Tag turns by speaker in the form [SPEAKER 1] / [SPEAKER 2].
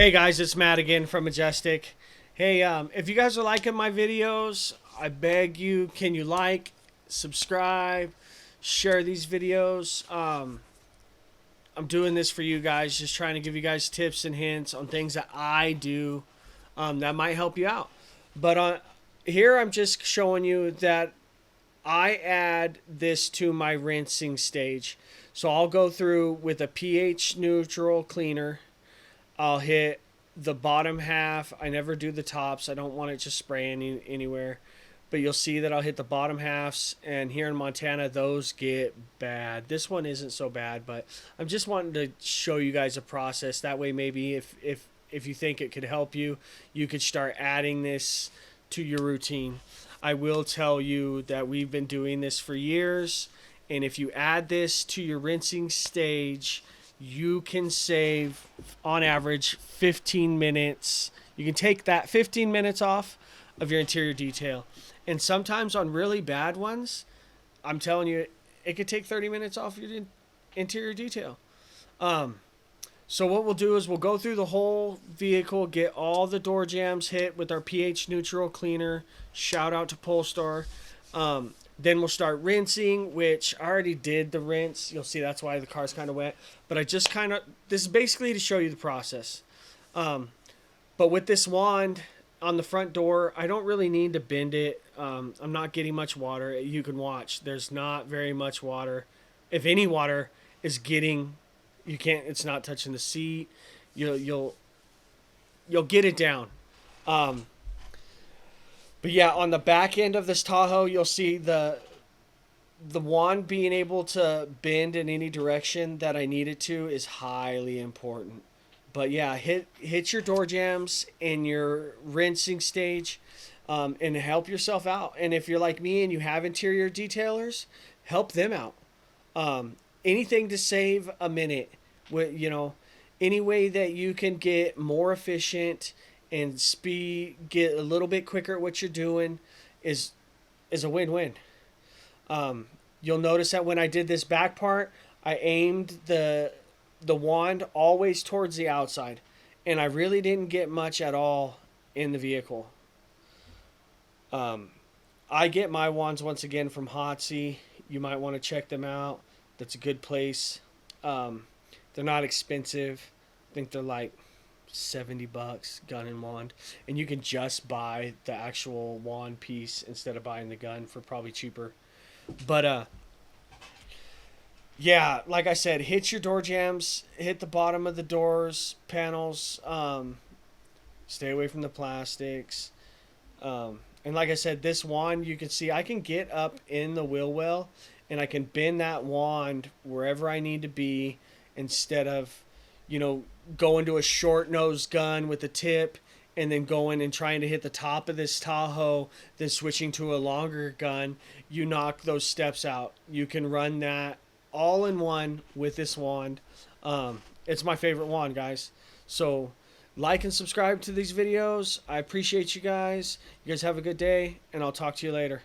[SPEAKER 1] Hey guys, it's Matt again from Majestic. Hey, if you guys are liking my videos, I beg you, can you like, subscribe, share these videos? I'm doing this for you guys, just trying to give you guys tips and hints on things that I do that might help you out. But here I'm just showing you that I add this to my rinsing stage. So I'll go through with a pH neutral cleaner. I'll hit the bottom half. I never do the tops. I don't want it to spray anywhere. But you'll see that I'll hit the bottom halves. And here in Montana, those get bad. This one isn't so bad, but I'm just wanting to show you guys a process. That way, maybe if you think it could help you, you could start adding this to your routine. I will tell you that we've been doing this for years. And if you add this to your rinsing stage, you can save on average 15 minutes. You can take that 15 minutes off of your interior detail. And sometimes on really bad ones, I'm telling you, it could take 30 minutes off your interior detail. So what we'll do is we'll go through the whole vehicle, get all the door jambs hit with our pH neutral cleaner. Shout out to Polestar. Then we'll start rinsing, which I already did the rinse. You'll see that's why the car's kind of wet. But I just kind of, this is basically to show you the process. But with this wand on the front door, I don't really need to bend it. I'm not getting much water. You can watch. There's not very much water. If any water is getting, you can't, it's not touching the seat. You'll get it down. But yeah, on the back end of this Tahoe, you'll see the wand being able to bend in any direction that I need it to is highly important. But yeah, hit your door jambs in your rinsing stage, and help yourself out. And if you're like me and you have interior detailers, help them out. Anything to save a minute, any way that you can get more efficient and get a little bit quicker at what you're doing is a win-win. You'll notice that when I did this back part, I aimed the wand always towards the outside, and I really didn't get much at all in the vehicle. I get my wands once again from Hotsy. You might want to check them out. That's a good place. They're not expensive. I think they're like $70 gun and wand, and you can just buy the actual wand piece instead of buying the gun for probably cheaper. But yeah, like I said, hit your door jambs, hit the bottom of the doors panels, stay away from the plastics, and like I said, this wand, you can see I can get up in the wheel well and I can bend that wand wherever I need to be, instead of going to a short nose gun with a tip and then going and trying to hit the top of this Tahoe, then switching to a longer gun. You knock those steps out. You can run that all in one with this wand. It's my favorite wand, guys. So like and subscribe to these videos. I appreciate you guys. You guys have a good day, and I'll talk to you later.